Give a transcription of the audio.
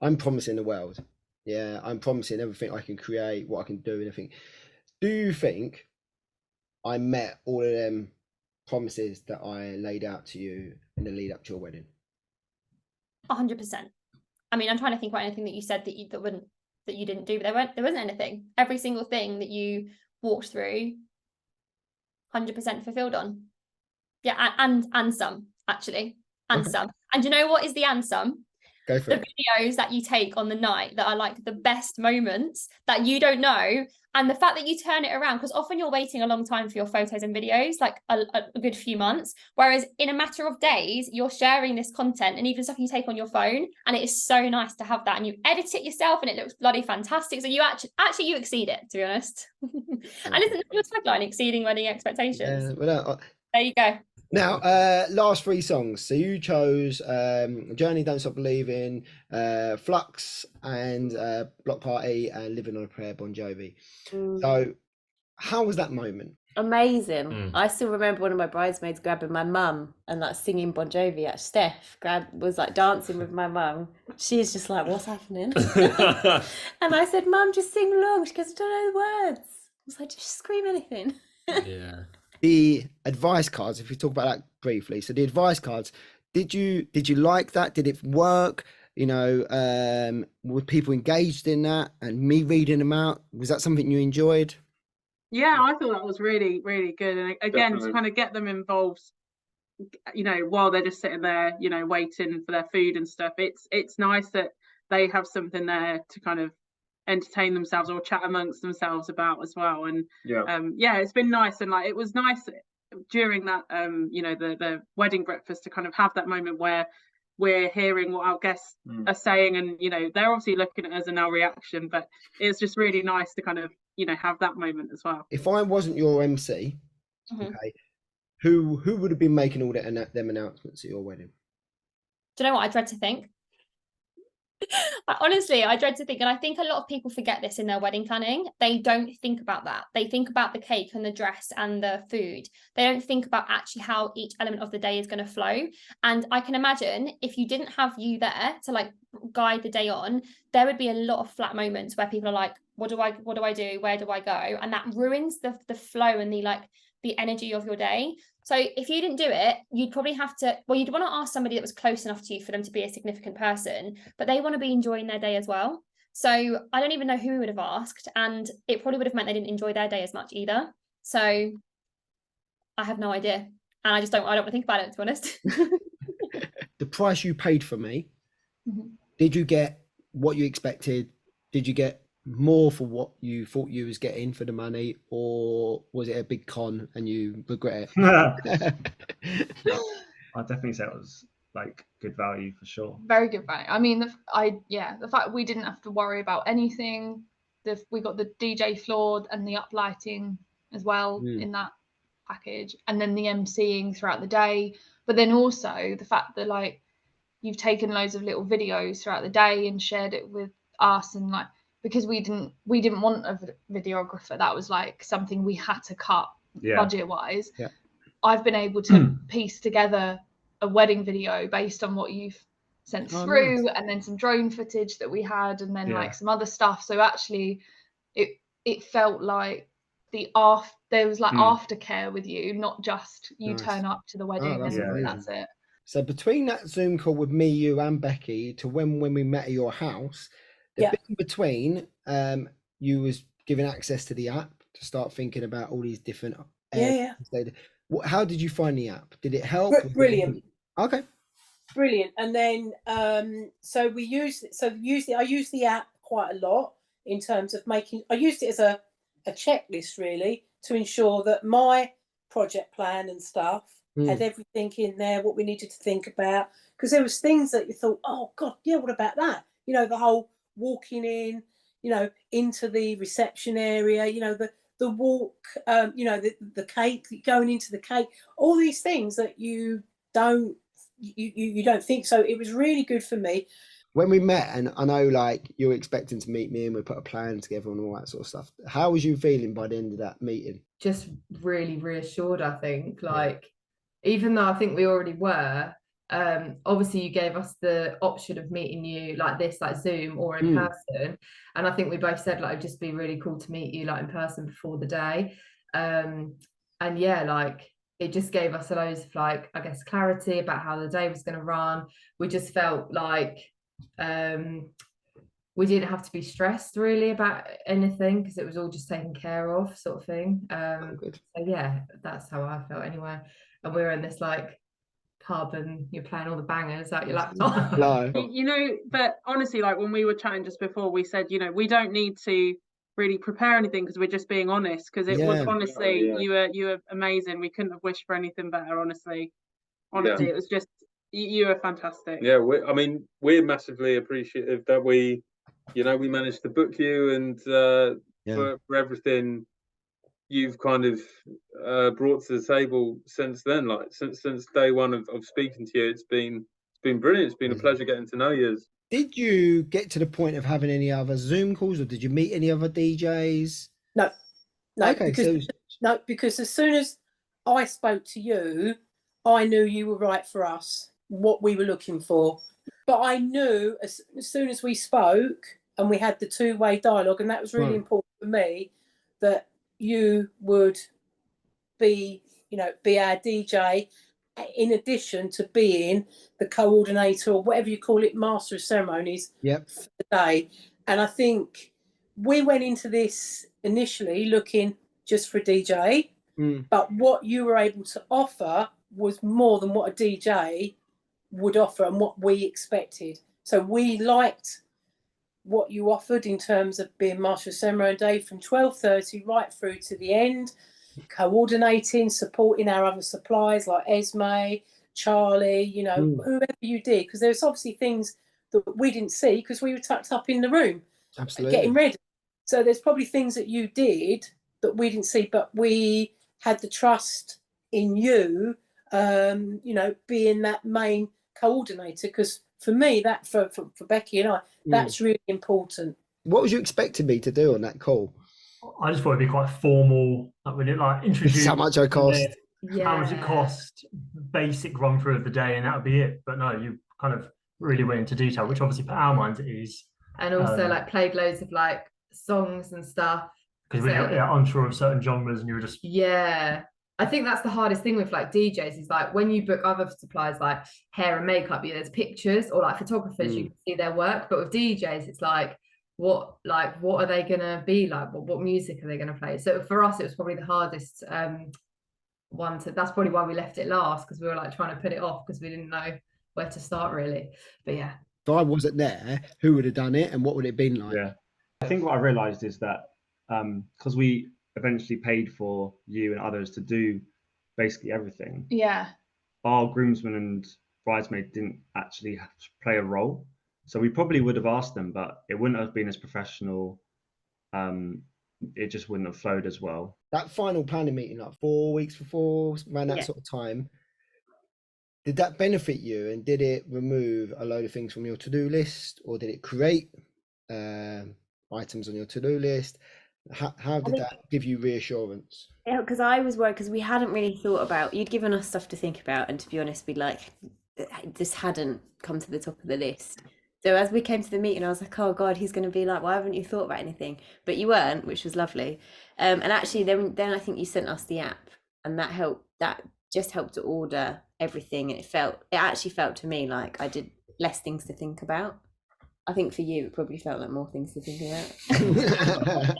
I'm promising the world. Yeah, I'm promising everything I can create, what I can do, and everything. Do you think I met all of them promises that I laid out to you in the lead up to your wedding? 100%. I mean, I'm trying to think about anything that you said that you didn't do, but there wasn't anything. Every single thing that you walked through, 100% fulfilled on. Yeah, and some actually, and Okay, some. And you know what is the and some? go for The it. videos that you take on the night that are like the best moments that you don't know, and the fact that you turn it around, because often you're waiting a long time for your photos and videos, like a good few months, whereas in a matter of days you're sharing this content and even stuff you take on your phone, and it is so nice to have that, and you edit it yourself and it looks bloody fantastic. So you actually you exceed it, to be honest. And isn't that your tagline, exceeding wedding expectations? Yeah, well, There you go. now, last three songs. So you chose Journey, Don't Stop Believing, Flux, and Block Party, and Living on a Prayer, Bon Jovi. So, how was that moment? Amazing. I still remember one of my bridesmaids grabbing my mum and like singing Bon Jovi at Steph was like dancing with my mum. She's just like, what's happening? And I said, Mum, just sing along. She goes, I don't know the words. I was like, just scream anything. Yeah. The advice cards, if we talk about that briefly. So the advice cards, did you like that? Did it work? You know, were people engaged in that? And me reading them out, was that something you enjoyed? Yeah, I thought that was really, really good. And again, Definitely. to kind of get them involved, while they're just sitting there, waiting for their food and stuff, it's nice that they have something there to kind of entertain themselves or chat amongst themselves about as well. And Yeah. it's been nice. And like it was nice during that the wedding breakfast to kind of have that moment where we're hearing what our guests are saying, and they're obviously looking at us and our reaction, but it's just really nice to kind of have that moment as well. If I wasn't your MC, Mhm. okay, who would have been making all them announcements at your wedding? Do you know what I dread to think? Honestly, I dread to think, and I think a lot of people forget this in their wedding planning. They don't think about that. They think about the cake and the dress and the food. They don't think about actually how each element of the day is going to flow. And I can imagine if you didn't have you there to like guide the day on, there would be a lot of flat moments where people are like, what do I do? Where do I go? And that ruins the flow and the energy of your day. So if you didn't do it, you'd probably have to, well, you'd want to ask somebody that was close enough to you for them to be a significant person, but they want to be enjoying their day as well. So I don't even know who we would have asked, and it probably would have meant they didn't enjoy their day as much either. So I have no idea. And I don't want to think about it, to be honest. The price you paid for me, Mhm. did you get what you expected? Did you get more for what you thought you was getting for the money, or was it a big con and you regret it? I'd definitely say it was like good value for sure. Very good value. I mean, the fact we didn't have to worry about anything. We got the DJ floor and the uplighting as well in that package, and then the MCing throughout the day. But then also the fact that like you've taken loads of little videos throughout the day and shared it with us, and like because we didn't want a videographer, that was like something we had to cut budget wise. Yeah. I've been able to piece together a wedding video based on what you've sent through, nice. and then some drone footage that we had, and then like some other stuff. So actually it felt like there was like aftercare with you, not just you Nice. turn up to the wedding that's and amazing. that's it. So between that Zoom call with me, you, and Becky to when we met at your house, the bit in between, you was given access to the app to start thinking about all these different areas. How did you find the app? Did it help? Brilliant. Okay. Brilliant. And then so I use the app quite a lot in terms of I used it as a checklist really to ensure that my project plan and stuff had everything in there, what we needed to think about. Because there was things that you thought, oh God, yeah, what about that? The whole walking in, into the reception area, the walk, the cake, going into the cake, all these things that you don't think. So it was really good for me. When we met, and I know like you were expecting to meet me and we put a plan together and all that sort of stuff, how was you feeling by the end of that meeting? Just really reassured, I think. Like, even though I think we already were, obviously you gave us the option of meeting you like this, like Zoom or in person, and I think we both said like it'd just be really cool to meet you like in person before the day. And yeah, like it just gave us loads of like, I guess, clarity about how the day was going to run. We just felt like we didn't have to be stressed really about anything because it was all just taken care of, sort of thing. So yeah, that's how I felt anyway. And we were in this like pub and you're playing all the bangers out your laptop. You know, but honestly, like when we were chatting just before, we said, you know, we don't need to really prepare anything because we're just being honest, because it was honestly you were amazing. We couldn't have wished for anything better, honestly. It was just you were fantastic. Yeah, I mean, we're massively appreciative that we managed to book you, and for everything you've kind of brought to the table since then. Like since day one of speaking to you, it's been brilliant. It's been a pleasure getting to know you. Did you get to the point of having any other Zoom calls, or did you meet any other DJs? No. Okay, because as soon as I spoke to you, I knew you were right for us, what we were looking for. But I knew as soon as we spoke and we had the two-way dialogue, and that was really important for me, that you would be our DJ, in addition to being the coordinator or whatever you call it, master of ceremonies for the day. And I think we went into this initially looking just for a DJ, but what you were able to offer was more than what a DJ would offer and what we expected. So we liked what you offered in terms of being master of ceremony day from 12:30 right through to the end, coordinating, supporting our other suppliers like Esme, Charlie, whoever you did, because there's obviously things that we didn't see because we were tucked up in the room getting ready. So there's probably things that you did that we didn't see, but we had the trust in you, being that main coordinator, because for me, that for Becky and I, that's really important. What was you expecting me to do on that call? I just thought it'd be quite formal. Like we did introduce how much it cost. How much it cost, basic run through of the day, and that would be it. But no, you kind of really went into detail, which obviously for our minds it is. And also played loads of songs and stuff. Because we were unsure of certain genres, and you were just I think that's the hardest thing with DJs is when you book other suppliers like hair and makeup, there's pictures, or photographers, you can see their work. But with DJs, it's what are they gonna be like? What music are they gonna play? So for us, it was probably the hardest one to. That's probably why we left it last, because we were trying to put it off because we didn't know where to start really. But yeah, if I wasn't there, who would have done it, and what would it have been like? Yeah, I think what I realised is that because we eventually paid for you and others to do basically everything. Yeah. Our groomsmen and bridesmaid didn't actually have to play a role. So we probably would have asked them, but it wouldn't have been as professional. It just wouldn't have flowed as well. That final planning meeting, 4 weeks before, around that sort of time, did that benefit you, and did it remove a load of things from your to-do list, or did it create items on your to-do list? How did that give you reassurance? Yeah, because I was worried because we hadn't really thought about, you'd given us stuff to think about, and to be honest, this hadn't come to the top of the list. So as we came to the meeting, I was like, oh God, he's going to be like, why haven't you thought about anything? But you weren't, which was lovely. And actually then I think you sent us the app, and that just helped to order everything. And it actually felt to me like I did less things to think about. I think for you, it probably felt like more things to think about.